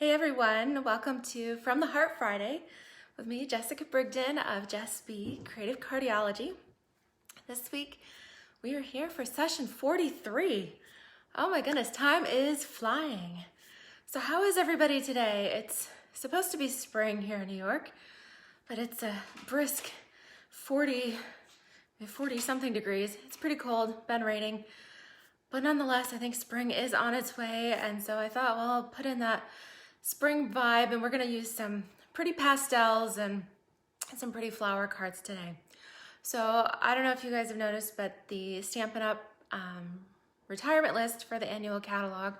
Hey everyone, welcome to From the Heart Friday with me, Jessica Brigden of Jess B, Creative Cardiology. This week we are here for session 43. Oh my goodness, time is flying. So how is everybody today? It's supposed to be spring here in New York, but it's a brisk 40 something degrees. It's pretty cold, been raining, but nonetheless I think spring is on its way, and so I thought, well, I'll put in that spring vibe, and we're going to use some pretty pastels and some pretty flower cards today. So I don't know if you guys have noticed, but the Stampin Up retirement list for the annual catalog,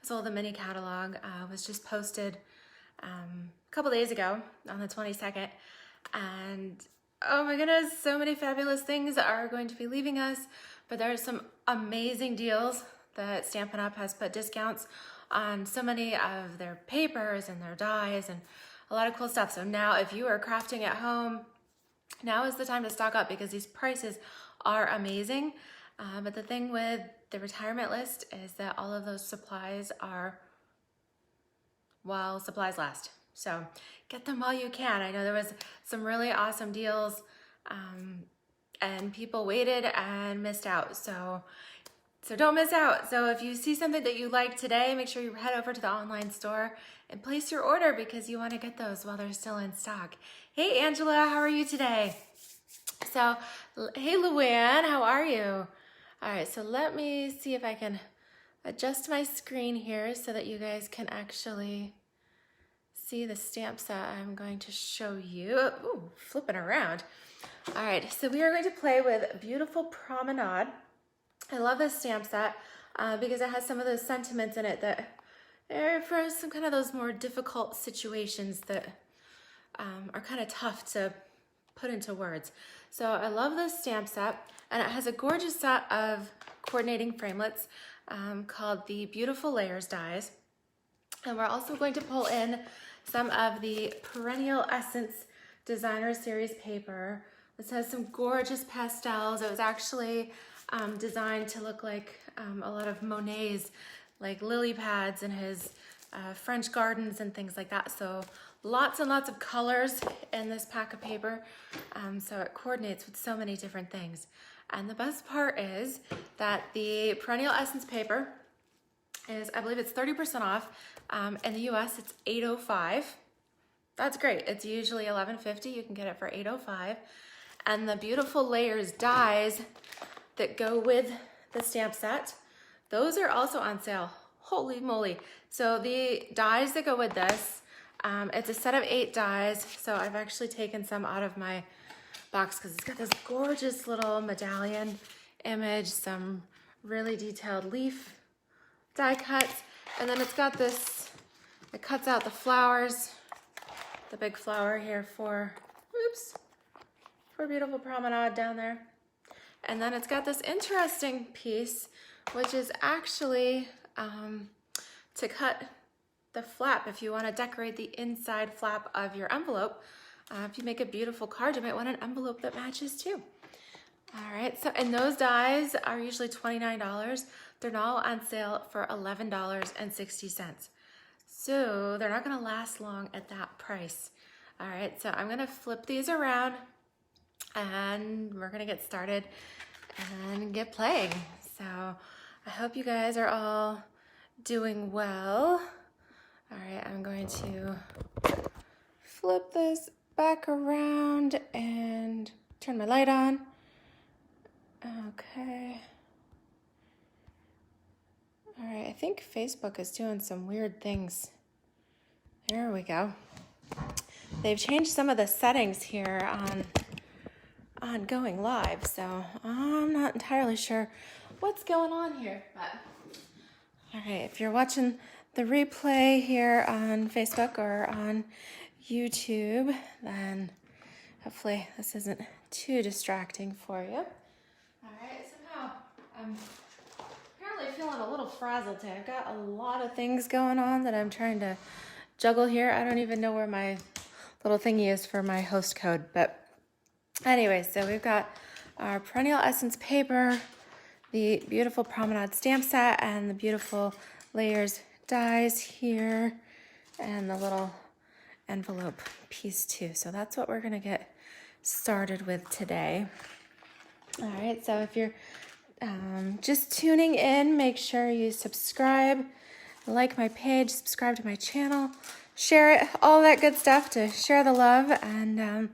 as well as the mini catalog, was just posted a couple days ago on the 22nd. And oh my goodness, so many fabulous things are going to be leaving us, but there are some amazing deals that Stampin Up has put discounts on so many of their papers and their dies and a lot of cool stuff. So now if you are crafting at home, now is the time to stock up because these prices are amazing. But the thing with the retirement list is that all of those supplies are while supplies last. So get them while you can. I know there was some really awesome deals and people waited and missed out. So don't miss out. So if you see something that you like today, make sure you head over to the online store and place your order because you want to get those while they're still in stock. Hey Angela, how are you today? So, hey Luann, how are you? All right, so let me see if I can adjust my screen here so that you guys can actually see the stamps that I'm going to show you. Ooh, flipping around. All right, so we are going to play with Beautiful Promenade. I love this stamp set because it has some of those sentiments in it that are for some kind of those more difficult situations that are kind of tough to put into words. So I love this stamp set, and it has a gorgeous set of coordinating framelits called the Beautiful Layers dies. And we're also going to pull in some of the Perennial Essence Designer Series paper. This has some gorgeous pastels. It was actually designed to look like a lot of Monet's, like lily pads and his French gardens and things like that. So lots and lots of colors in this pack of paper. So it coordinates with so many different things. And the best part is that the Perennial Essence paper is, I believe it's 30% off. In the US, it's $8.05. That's great. It's usually $11.50. You can get it for $8.05. And the Beautiful Layers dies that go with the stamp set, those are also on sale. Holy moly. So the dies that go with this, it's a set of 8 dies. So I've actually taken some out of my box because it's got this gorgeous little medallion image, some really detailed leaf die cuts, and then it's got this, it cuts out the flowers, the big flower here for Beautiful Promenade down there. And then it's got this interesting piece, which is actually to cut the flap if you want to decorate the inside flap of your envelope. If you make a beautiful card, you might want an envelope that matches too. All right, so and those dies are usually $29. They're now on sale for $11.60. So they're not going to last long at that price. All right, so I'm going to flip these around and we're going to get started and get playing. So I hope you guys are all doing well. All right, I'm going to flip this back around and turn my light on. Okay. All right, I think Facebook is doing some weird things. There we go. They've changed some of the settings here on going live, so I'm not entirely sure what's going on here. But all right, if you're watching the replay here on Facebook or on YouTube, then hopefully this isn't too distracting for you. All right, somehow I'm apparently feeling a little frazzled today. I've got a lot of things going on that I'm trying to juggle here. I don't even know where my little thingy is for my host code, but anyway, so we've got our Perennial Essence paper, the Beautiful Promenade stamp set, and the Beautiful Layers dies here. and the little envelope piece too. So that's what we're gonna get started with today. All right, so if you're just tuning in, make sure you subscribe, like my page, subscribe to my channel, share it, all that good stuff to share the love and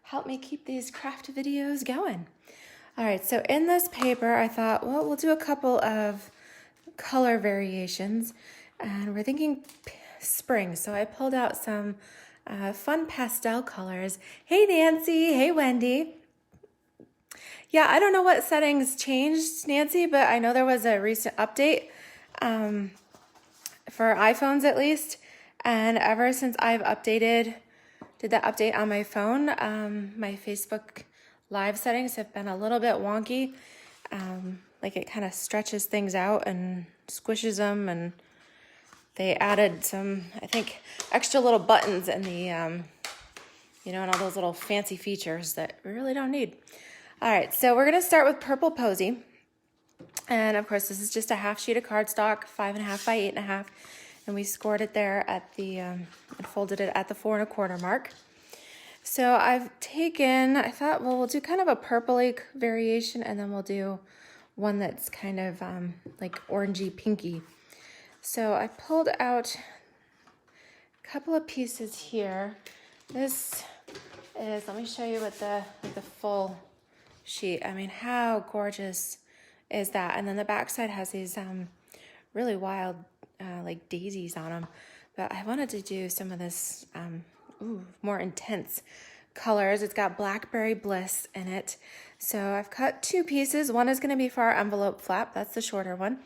help me keep these craft videos going. All right, so in this paper, I thought, well, we'll do a couple of color variations, and we're thinking spring. So I pulled out some fun pastel colors. Hey, Nancy. Hey, Wendy. Yeah, I don't know what settings changed, Nancy, but I know there was a recent update for iPhones at least. And ever since I've did that update on my phone, my Facebook Live settings have been a little bit wonky. Like it kind of stretches things out and squishes them, and they added some, I think, extra little buttons in the, you know, and all those little fancy features that we really don't need. All right, so we're gonna start with Purple Posy. And of course, this is just a half sheet of cardstock, 5.5 by 8.5. And we scored it there at the, and folded it at the 4 1/4 mark. So I've taken, I thought, well, we'll do kind of a purpley variation, and then we'll do one that's kind of like orangey pinky. So I pulled out a couple of pieces here. This is, let me show you what the full sheet. I mean, how gorgeous is that? And then the back side has these really wild like daisies on them. But I wanted to do some of this more intense colors. It's got Blackberry Bliss in it. So I've cut 2 pieces. One is going to be for our envelope flap. That's the shorter one.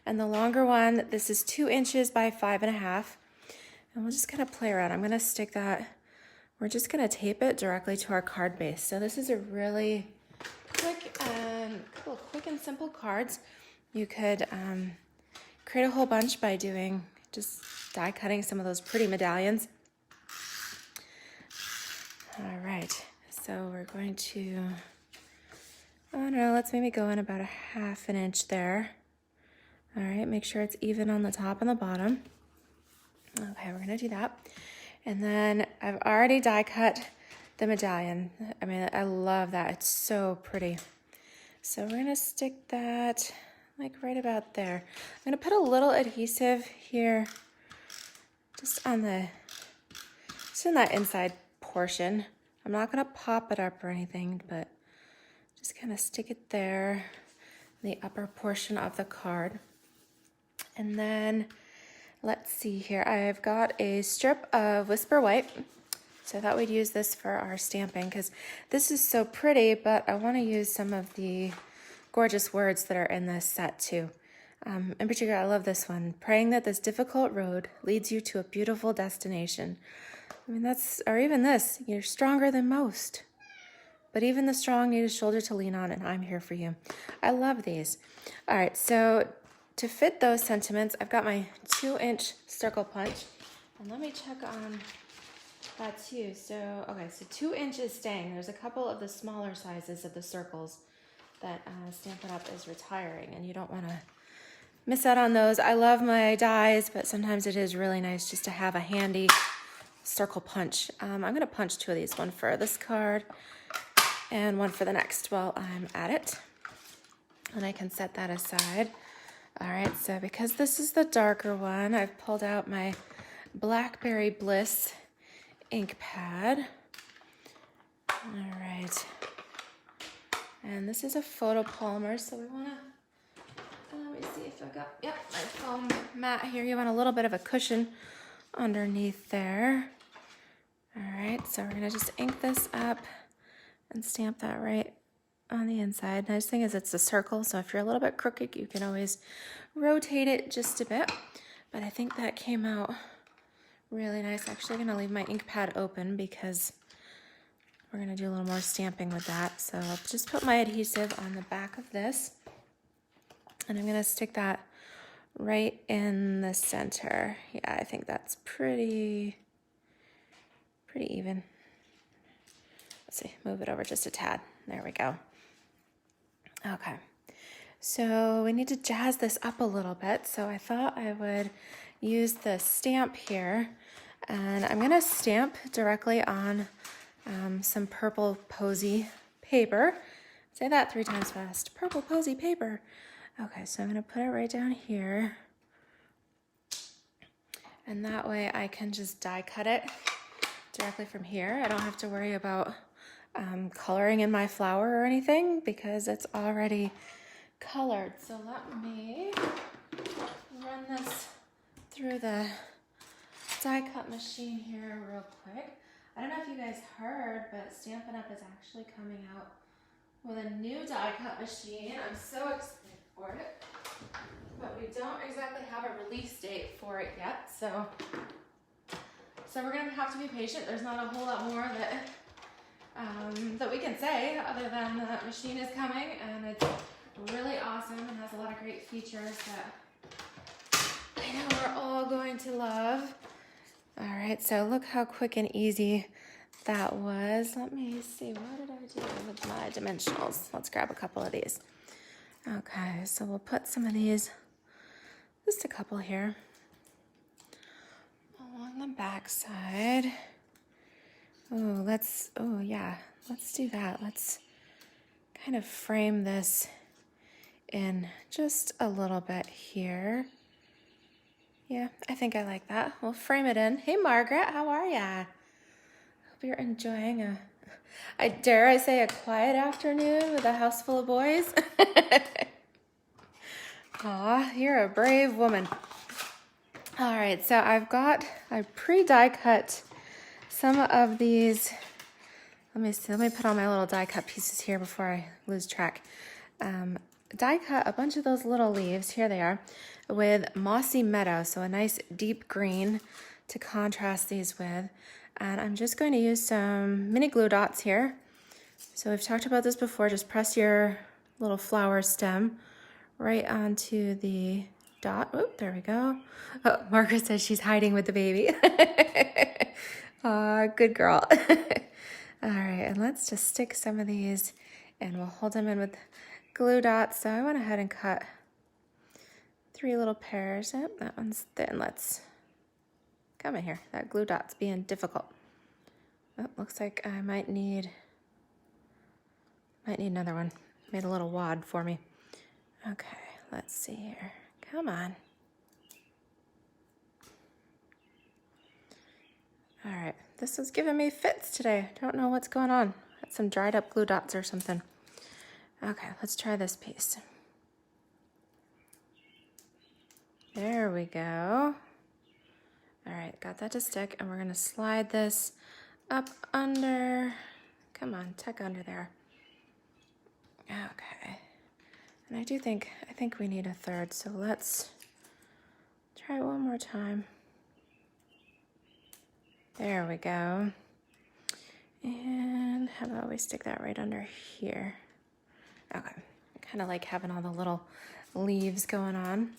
And the longer one, this is 2 inches by 5.5. And we'll just kind of play around. I'm going to stick that, we're just going to tape it directly to our card base. So this is a really quick and simple cards. You could create a whole bunch by doing just die cutting some of those pretty medallions. All right, so we're going to, oh no, let's maybe go in about 1/2 inch there. All right, make sure it's even on the top and the bottom. Okay, we're gonna do that. And then I've already die cut the medallion. I mean, I love that, it's so pretty. So we're gonna stick that like right about there. I'm gonna put a little adhesive here, just on the, just in that inside portion. I'm not gonna pop it up or anything, but just kind of stick it there in the upper portion of the card. And then let's see here, I've got a strip of Whisper White. So I thought we'd use this for our stamping because this is so pretty, but I want to use some of the gorgeous words that are in this set too. In particular, I love this one. Praying that this difficult road leads you to a beautiful destination. I mean, that's, or even this, you're stronger than most. But even the strong need a shoulder to lean on, and I'm here for you. I love these. All right, so to fit those sentiments, I've got my 2-inch circle punch. And let me check on that too. So, okay, so 2 inches staying. There's a couple of the smaller sizes of the circles that Stampin' Up! Is retiring, and you don't want to miss out on those. I love my dies, but sometimes it is really nice just to have a handy circle punch. I'm going to punch 2 of these, one for this card and one for the next while I'm at it. And I can set that aside. All right, so because this is the darker one, I've pulled out my Blackberry Bliss ink pad. All right. And this is a photopolymer, so we want to, let me see if I've got, yep, my foam mat here. You want a little bit of a cushion underneath there. All right, so we're going to just ink this up and stamp that right on the inside. Nice thing is it's a circle, so if you're a little bit crooked, you can always rotate it just a bit. But I think that came out really nice. Actually, I'm going to leave my ink pad open because we're going to do a little more stamping with that. So I'll just put my adhesive on the back of this, and I'm going to stick that right in the center. Yeah, I think that's pretty even. Let's see, move it over just a tad. There we go. Okay, so we need to jazz this up a little bit. So I thought I would use the stamp here, and I'm gonna stamp directly on some purple posy paper. Say that 3 times fast. Purple posy paper. Okay, so I'm gonna put it right down here. And that way I can just die cut it directly from here. I don't have to worry about coloring in my flower or anything because it's already colored. So let me run this through the die cut machine here real quick. I don't know if you guys heard, but Stampin' Up is actually coming out with a new die cut machine. I'm so excited for it, but we don't exactly have a release date for it yet. So we're gonna have to be patient. There's not a whole lot more that we can say other than the machine is coming and it's really awesome and has a lot of great features that I know we're all going to love. All right, so look how quick and easy that was. Let me see, what did I do with my dimensionals? Let's grab a couple of these. Okay, so we'll put some of these, just a couple here, along the back side. Oh yeah, let's do that. Let's kind of frame this in just a little bit here. Yeah, I think I like that. We'll frame it in. Hey Margaret, how are ya? Hope you're enjoying I dare say a quiet afternoon with a house full of boys. Aw, you're a brave woman. All right, so I pre-die cut some of these. Let me put all my little die cut pieces here before I lose track. Die cut a bunch of those little leaves, here they are, with Mossy Meadow, so a nice deep green to contrast these with. And I'm just going to use some mini glue dots here. So we've talked about this before, just press your little flower stem right onto the dot. Oh, there we go. Oh, Margaret says she's hiding with the baby. Aw, good girl. All right, and let's just stick some of these and we'll hold them in with glue dots. So I went ahead and cut 3 little pairs. Oh, that one's thin. Let's come in here. That glue dot's being difficult. Oh, looks like I might need another one. Made a little wad for me. Okay, let's see here. Come on. All right, this is giving me fits today. Don't know what's going on. Got some dried up glue dots or something. Okay, let's try this piece. There we go. All right, got that to stick, and we're gonna slide this up under. Come on, tuck under there. Okay, and I think we need a third, so let's try one more time. There we go. And how about we stick that right under here? Okay, I kind of like having all the little leaves going on.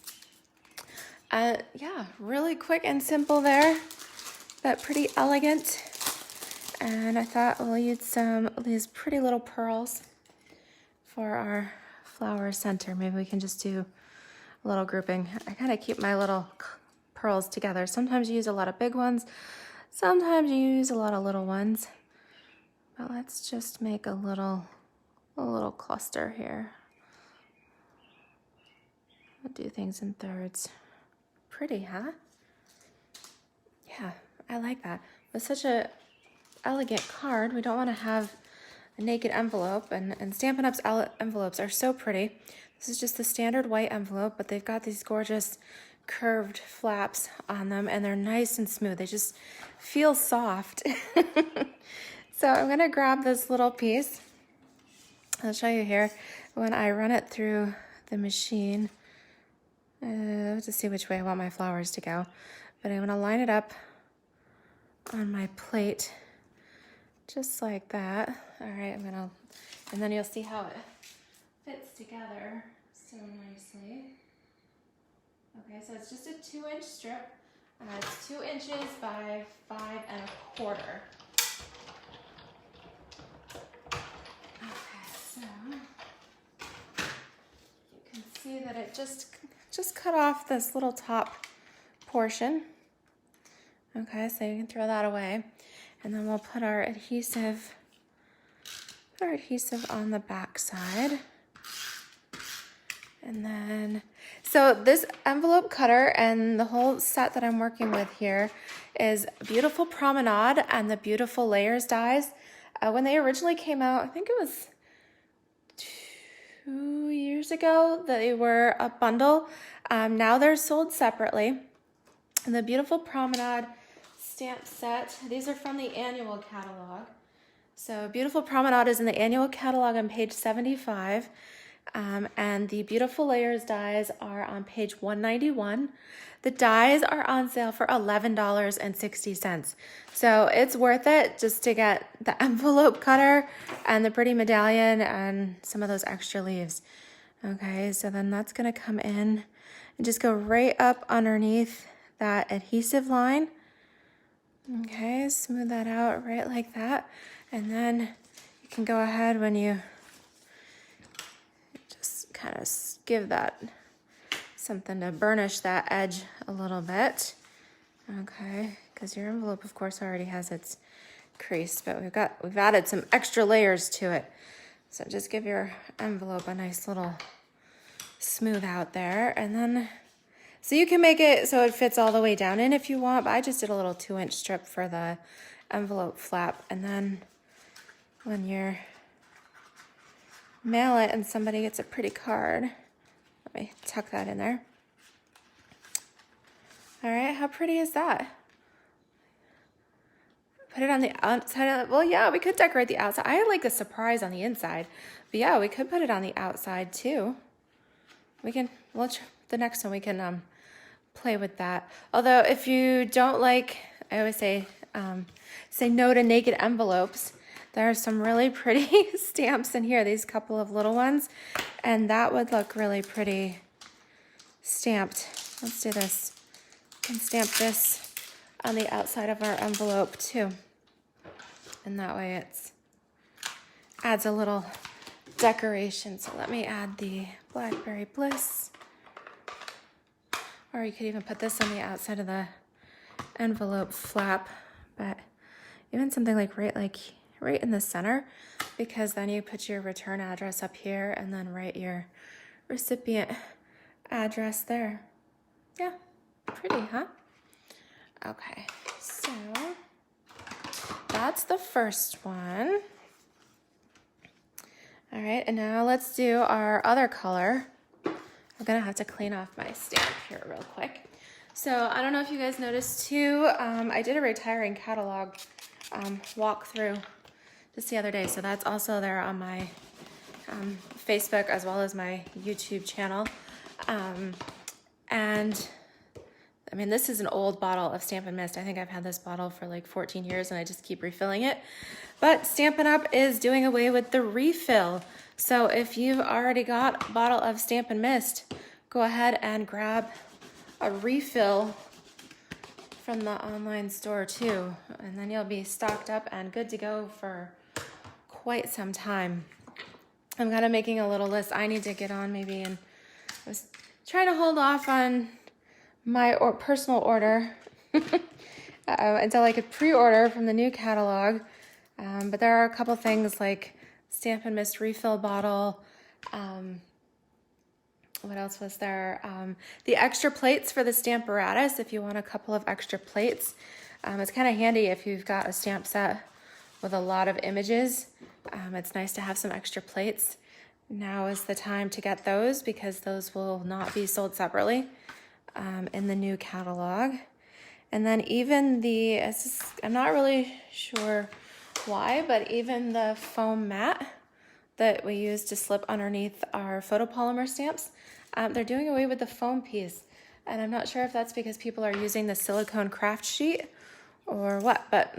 Yeah, really quick and simple there, but pretty elegant. And I thought we'll use some of these pretty little pearls for our flower center. Maybe we can just do a little grouping. I kind of keep my little pearls together. Sometimes you use a lot of big ones, sometimes you use a lot of little ones. But let's just make a little cluster here. We'll do things in thirds. Pretty, huh? Yeah, I like that. With such a elegant card, we don't want to have a naked envelope, and Stampin' Up's envelopes are so pretty. This is just the standard white envelope, but they've got these gorgeous curved flaps on them, and they're nice and smooth. They just feel soft. So I'm gonna grab this little piece. I'll show you here when I run it through the machine. To see which way I want my flowers to go. But I'm gonna line it up on my plate just like that. All right, and then you'll see how it fits together so nicely. Okay, so it's just a 2-inch strip. It's 2 inches by 5 1/4. Okay, so you can see that it just cut off this little top portion. Okay, so you can throw that away. And then we'll put our adhesive on the back side. And then, so this envelope cutter and the whole set that I'm working with here is beautiful Promenade and the beautiful Layers dies. When they originally came out, I think it was 2 years ago, they were a bundle. Now they're sold separately. And the beautiful Promenade stamp set, these are from the annual catalog. So beautiful Promenade is in the annual catalog on page 75. And the beautiful Layers dies are on page 191. The dies are on sale for $11.60. So it's worth it just to get the envelope cutter and the pretty medallion and some of those extra leaves. Okay, so then that's gonna come in and just go right up underneath that adhesive line. Okay, smooth that out right like that. And then you can go ahead when you just kind of give that something to burnish that edge a little bit. Okay, because your envelope of course already has its crease, but we've added some extra layers to it. So just give your envelope a nice little smooth out there. And then, so you can make it so it fits all the way down in if you want, but I just did a little 2-inch strip for the envelope flap. And then when you mail it and somebody gets a pretty card, let me tuck that in there. All right, how pretty is that? Put it on the outside. Well, yeah, we could decorate the outside. I like the surprise on the inside, but yeah, we could put it on the outside too. We can, well, the next one we can play with that. Although if you don't like, I always say no to naked envelopes. There are some really pretty stamps in here, these couple of little ones, and that would look really pretty stamped. Let's do this. We can stamp this on the outside of our envelope too. And that way it adds a little decoration. So let me add the Blackberry Bliss. Or you could even put this on the outside of the envelope flap, but even something like right in the center, because then you put your return address up here and then write your recipient address there. Yeah, pretty, huh? Okay, so that's the first one. All right, and now let's do our other color. I'm gonna have to clean off my stamp here real quick. So I don't know if you guys noticed too, I did a retiring catalog walkthrough just the other day. So that's also there on my Facebook as well as my YouTube channel. And I mean, this is an old bottle of Stampin' Mist. I think I've had this bottle for like 14 years and I just keep refilling it. But Stampin' Up is doing away with the refill. So if you've already got a bottle of Stampin' Mist, go ahead and grab a refill from the online store too. And then you'll be stocked up and good to go for quite some time. I'm kind of making a little list I need to get on maybe, and I was trying to hold off on my personal order until I could pre-order from the new catalog. But there are a couple things like Stampin' Mist refill bottle. What else was there? The extra plates for the Stamparatus, if you want a couple of extra plates. It's kind of handy if you've got a stamp set with a lot of images. It's nice to have some extra plates. Now is the time to get those because those will not be sold separately in the new catalog. And then even the, I'm not really sure why, but even the foam mat that we use to slip underneath our photopolymer stamps, they're doing away with the foam piece. And I'm not sure if that's because people are using the silicone craft sheet or what, but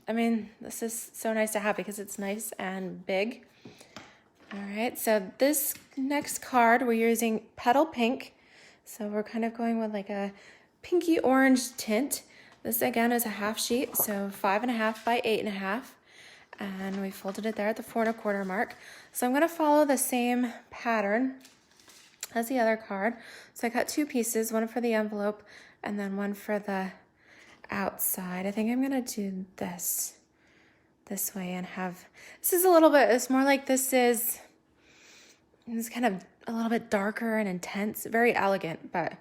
I mean, this is so nice to have because it's nice and big. All right, so this next card, we're using Petal Pink. So we're kind of going with like a pinky orange tint. This again is a half sheet, so 5.5 by 8.5. And we folded it there at the 4 1/4 mark. So I'm gonna follow the same pattern as the other card. So I got 2 pieces, one for the envelope and then one for the outside. I think I'm gonna do this way and have, this is a little bit, it's more like this is kind of a little bit darker and intense, very elegant, but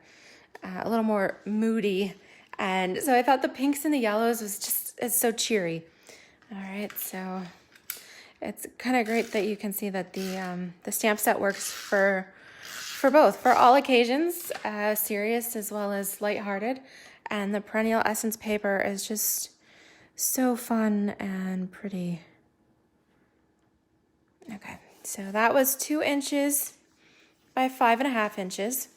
a little more moody. And so I thought the pinks and the yellows was just, it's so cheery. All right, so it's kind of great that you can see that the stamp set works for both, for all occasions, serious as well as lighthearted. And the Perennial Essence paper is just so fun and pretty. Okay, so that was 2 inches by 5.5 inches.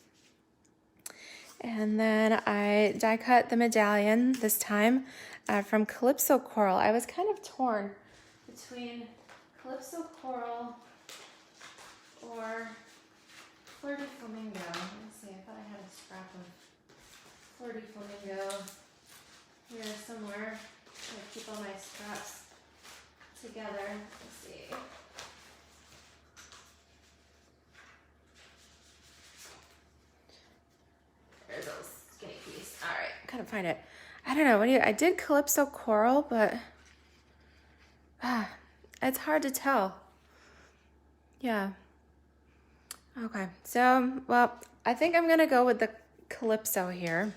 And then I die cut the medallion this time from Calypso Coral. I was kind of torn between Calypso Coral or Fleur de Flamingo. Let me see, I thought I had a scrap of Fleur de Flamingo here somewhere. I keep all my scraps together. Let's see. There's a skinny piece. All right, couldn't find it. I don't know. I did Calypso Coral, but it's hard to tell. Yeah. Okay. So, well, I think I'm gonna go with the Calypso here,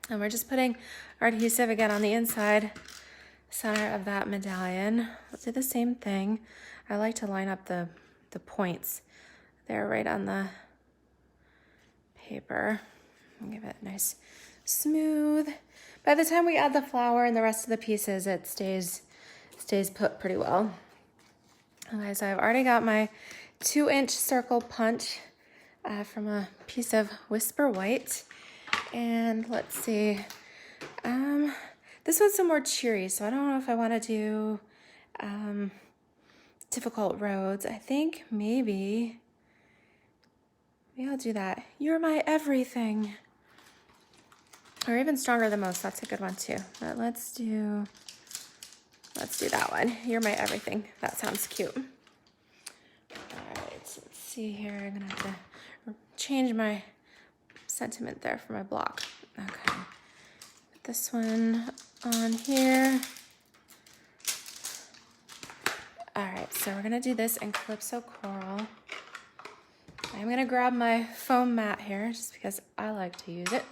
and we're just putting our adhesive again on the inside center of that medallion. Let's do the same thing. I like to line up the points there right on the paper. I'll give it a nice smooth. By the time we add the flower and the rest of the pieces, it stays put pretty well. Okay, so I've already got my 2-inch circle punch from a piece of Whisper White. And let's see, this one's some more cheery, so I don't know if I want to do Difficult Roads. I think maybe I'll do that. You're My Everything. Or even Stronger Than Most, that's a good one too. But let's do that one. You're My Everything. That sounds cute. All right, let's see here. I'm gonna have to change my sentiment there for my block. Okay, put this one on here. All right, so we're gonna do this in Calypso Coral. I'm gonna grab my foam mat here just because I like to use it.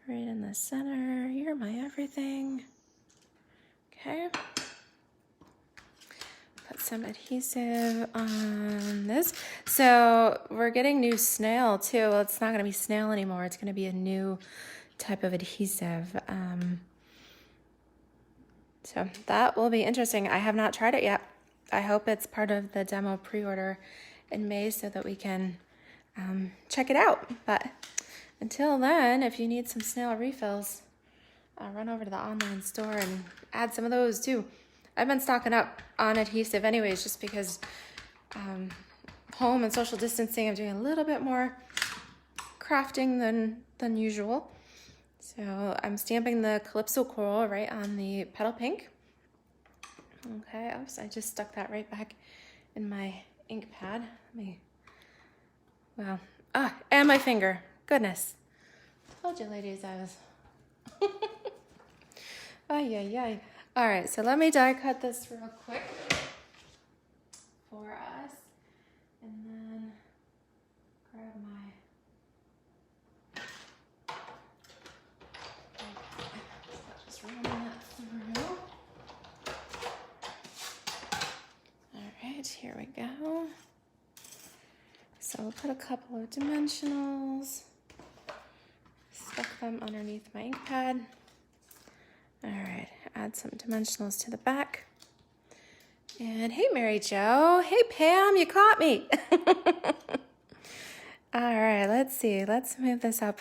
Right in the center. You're my everything. Okay. Put some adhesive on this. So we're getting new snail too. Well, it's not going to be snail anymore. It's going to be a new type of adhesive. So that will be interesting. I have not tried it yet. I hope it's part of the demo pre-order in May so that we can check it out. But until then, if you need some snail refills, run over to the online store and add some of those too. I've been stocking up on adhesive anyways, just because home and social distancing, I'm doing a little bit more crafting than usual. So I'm stamping the Calypso Coral right on the petal pink. Okay, oops, I just stuck that right back in my ink pad. And my finger. Goodness. Told you, ladies, I was. Ay. All right, so let me die cut this real quick for us. And then grab my. Just run that through. All right, here we go. So we'll put a couple of dimensionals. Stuck them underneath my ink pad. All right, add some dimensionals to the back. And hey, Mary Jo. Hey, Pam, you caught me. All right, let's see. Let's move this up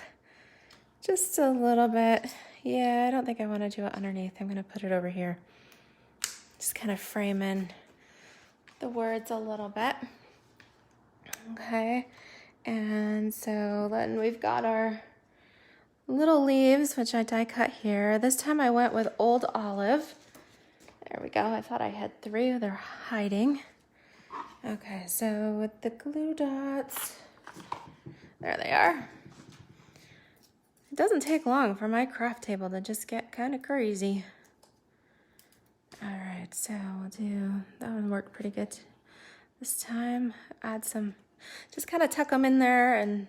just a little bit. Yeah, I don't think I want to do it underneath. I'm going to put it over here. Just kind of frame in the words a little bit. Okay, and so then we've got our little leaves, which I die cut here. This time I went with Old Olive. There we go. I thought I had 3. They're hiding. Okay, so with the glue dots, There they are. It doesn't take long for my craft table to just get kind of crazy. All right, so we'll do, that one worked pretty good this time. Add some, just kind of tuck them in there and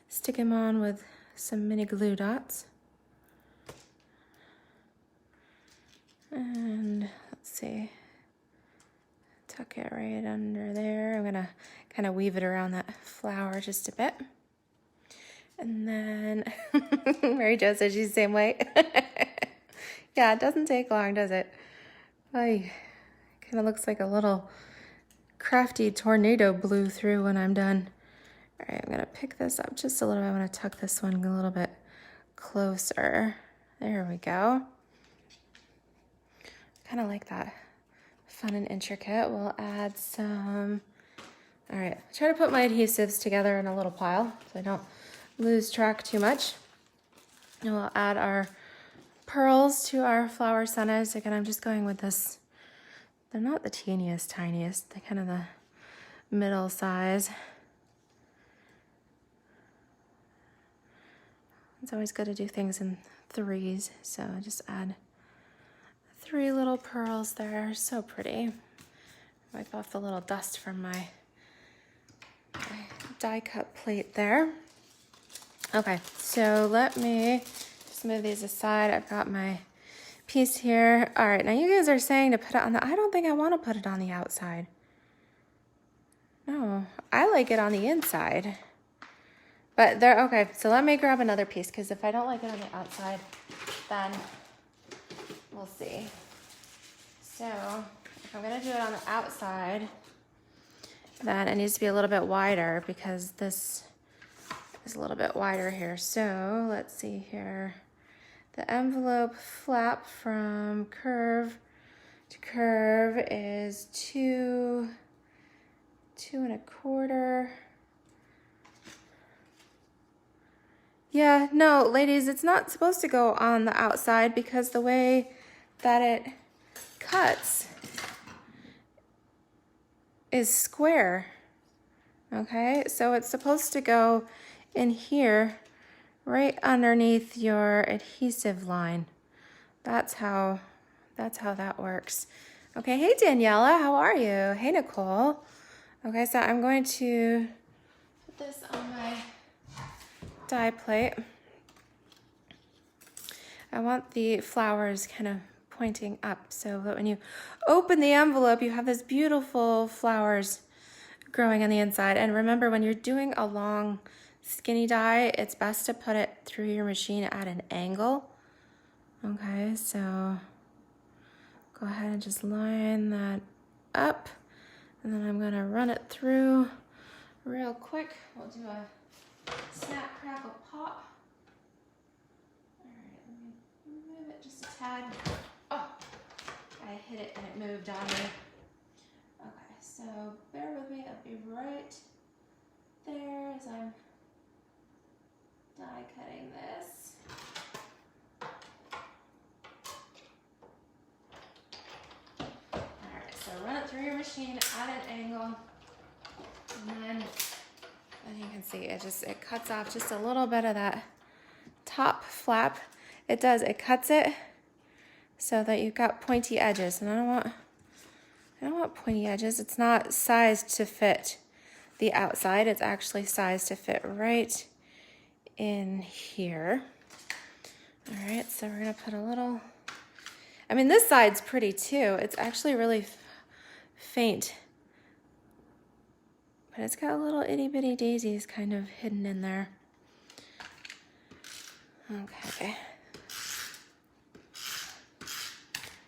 stick them on with some mini glue dots. And let's see, tuck it right under there. I'm gonna kind of weave it around that flower just a bit. And then, Mary Jo says she's the same way. Yeah, it doesn't take long, does it? Kind of looks like a little crafty tornado blew through when I'm done. All right, I'm gonna pick this up just a little bit. I'm gonna tuck this one a little bit closer. There we go. Kind of like that, fun and intricate. We'll add some, all right, try to put my adhesives together in a little pile so I don't lose track too much. And we'll add our pearls to our flower centers. Again, I'm just going with this. They're not the teeniest, tiniest. They're kind of the middle size. It's always good to do things in threes. So I just add 3 little pearls there. So pretty. Wipe off the little dust from my die cut plate there. Okay, so let me just move these aside. I've got my piece here. All right, now you guys are saying to put it on the, I don't think I want to put it on the outside. No, I like it on the inside. But there, okay, so let me grab another piece because if I don't like it on the outside, then we'll see. So if I'm gonna do it on the outside, then it needs to be a little bit wider because this is a little bit wider here. So let's see here. The envelope flap from curve to curve is 2 1/4. Yeah, no, ladies, it's not supposed to go on the outside because the way that it cuts is square. Okay, so it's supposed to go in here right underneath your adhesive line. That's how that works. Okay, hey Daniela, how are you? Hey Nicole. Okay, so I'm going to put this on my die plate. I want the flowers kind of pointing up so that when you open the envelope, you have this beautiful flowers growing on the inside. And remember, when you're doing a long skinny die, it's best to put it through your machine at an angle. Okay, so go ahead and just line that up, and then I'm gonna run it through real quick. We'll do a snap, crackle, pop. All right, let me move it just a tad. Oh, I hit it and it moved on me. Okay, so bear with me. I'll be right there as I'm die cutting this. Alright, so run it through your machine at an angle, and then as you can see, it cuts off just a little bit of that top flap. It cuts it so that you've got pointy edges, and I don't want pointy edges. It's not sized to fit the outside, it's actually sized to fit right in here. All right, so we're gonna put a little, I mean, this side's pretty too. It's actually really faint, but it's got little itty bitty daisies kind of hidden in there. Okay.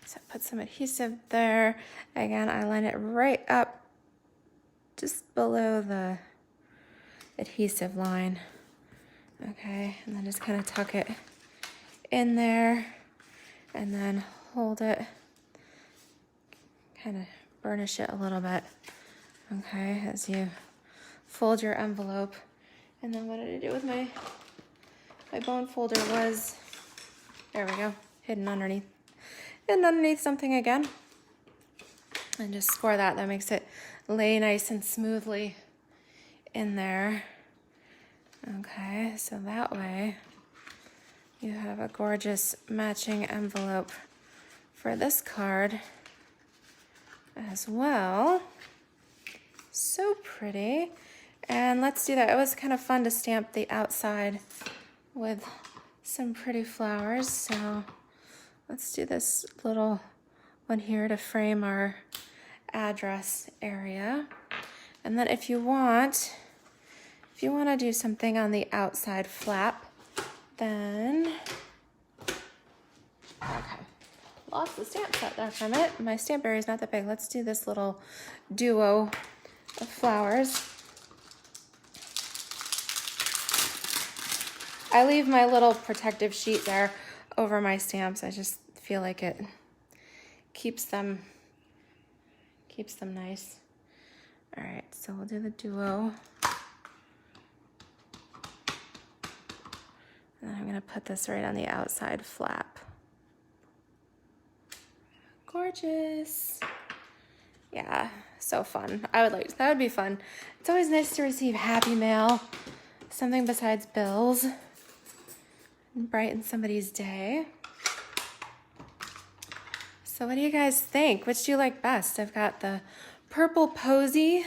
So put some adhesive there. Again, I line it right up just below the adhesive line. Okay, and then just kind of tuck it in there and then hold it, kind of burnish it a little bit, okay, as you fold your envelope. And then what did I do with my bone folder was, there we go, hidden underneath something again. And just score that. That makes it lay nice and smoothly in there. Okay, so that way you have a gorgeous matching envelope for this card as well. So pretty. And let's do that. It was kind of fun to stamp the outside with some pretty flowers. So let's do this little one here to frame our address area. And then if you want to do something on the outside flap, then, okay, lost the stamp set there from it. My stamp area is not that big. Let's do this little duo of flowers. I leave my little protective sheet there over my stamps. I just feel like it keeps them nice. All right, so we'll do the duo. And then I'm gonna put this right on the outside flap. Gorgeous. Yeah, so fun. That would be fun. It's always nice to receive happy mail, something besides bills, and brighten somebody's day. So what do you guys think? Which do you like best? I've got the purple posy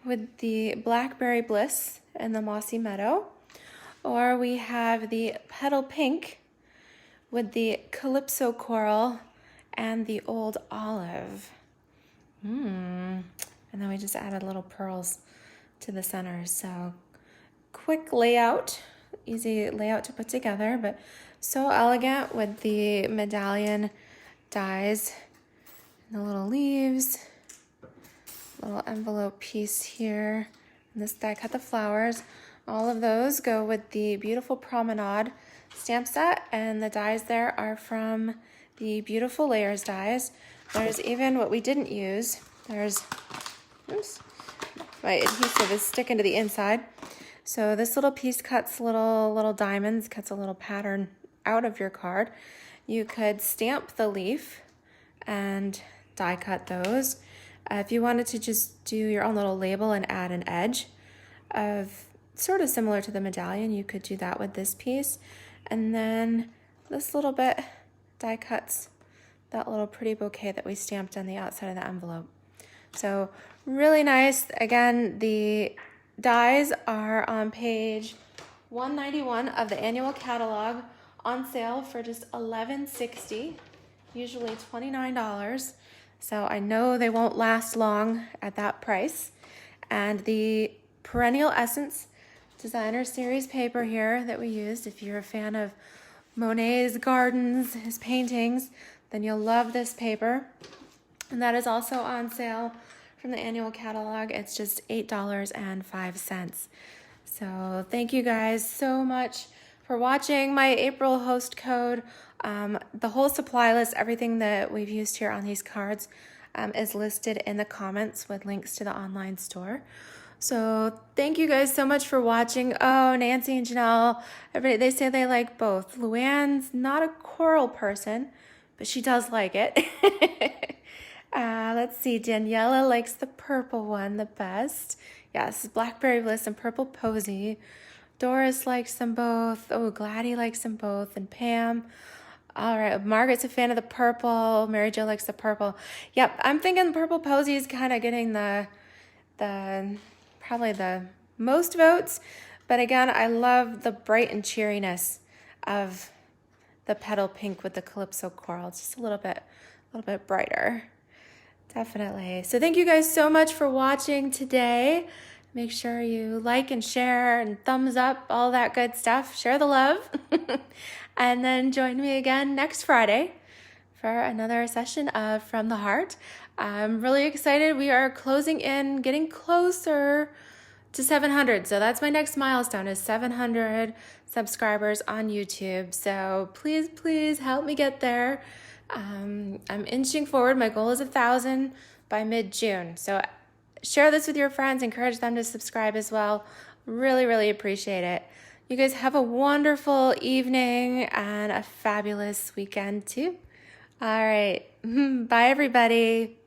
with the blackberry bliss and the mossy meadow, or we have the petal pink with the calypso coral and the old olive. And then we just added little pearls to the center. So quick layout, easy layout to put together, but so elegant with the medallion dies and the little leaves, little envelope piece here, and this die cut the flowers. All of those go with the beautiful Promenade stamp set, and the dies there are from the Beautiful Layers dies. There's even what we didn't use. There's, oops, my adhesive is sticking to the inside. So this little piece cuts little diamonds, cuts a little pattern out of your card. You could stamp the leaf and die cut those. If you wanted to just do your own little label and add an edge of sort of similar to the medallion, you could do that with this piece. And then this little bit die cuts that little pretty bouquet that we stamped on the outside of the envelope. So really nice. Again, the dies are on page 191 of the annual catalog, on sale for just $11.60, usually $29. So I know they won't last long at that price. And the Perennial Essence Designer Series paper here that we used, if you're a fan of Monet's gardens, his paintings, then you'll love this paper. And that is also on sale from the annual catalog. It's just $8.05. So thank you guys so much for watching. My April host code, the whole supply list, everything that we've used here on these cards is listed in the comments with links to the online store. So thank you guys so much for watching. Oh, Nancy and Janelle, everybody, they say they like both. Luann's not a coral person, but she does like it. Let's see, Daniela likes the purple one the best. Yes, Blackberry Bliss and Purple Posy. Doris likes them both. Oh, Gladys likes them both. And Pam. All right, Margaret's a fan of the purple. Mary Jo likes the purple. Yep, I'm thinking Purple Posy is kind of getting the probably the most votes. But again, I love the bright and cheeriness of the petal pink with the calypso coral. It's just a little bit brighter. Definitely. So thank you guys so much for watching today. Make sure you like and share and thumbs up, all that good stuff. Share the love. And then join me again next Friday for another session of From the Heart. I'm really excited. We are closing in, getting closer to 700. So that's my next milestone, is 700 subscribers on YouTube. So please, please help me get there. I'm inching forward. My goal is 1,000 by mid-June. So share this with your friends. Encourage them to subscribe as well. Really, really appreciate it. You guys have a wonderful evening and a fabulous weekend too. All right. Bye, everybody.